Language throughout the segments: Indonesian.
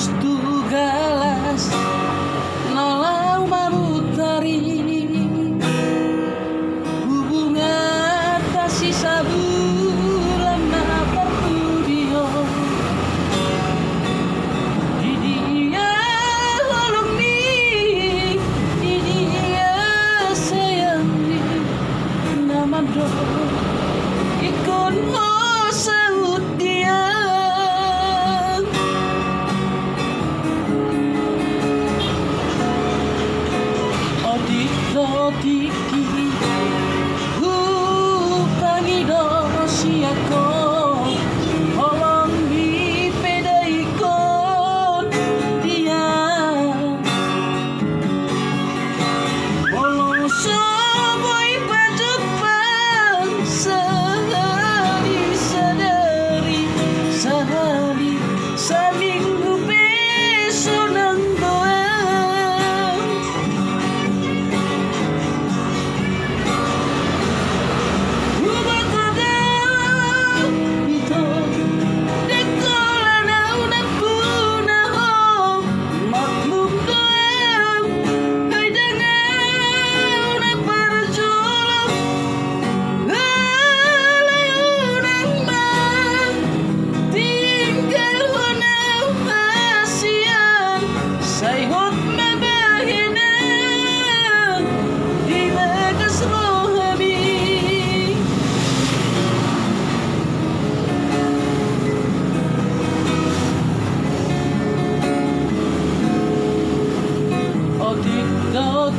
tu galas nalau marutari hubungan kasih sabulan na pertudio di dia holong ni di dia sayang ni nama do ikon ho saut dia Tiki pangido siako holong di pedaikon dia holong soboy padepan sehari sadari sehari saminggu besok nang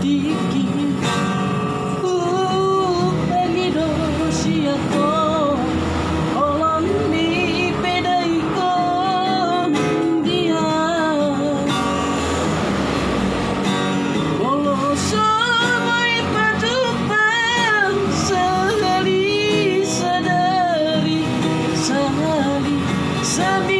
Tiki pangido siako holong di pedaikon dia holong soboy padepan sehari sadari sehari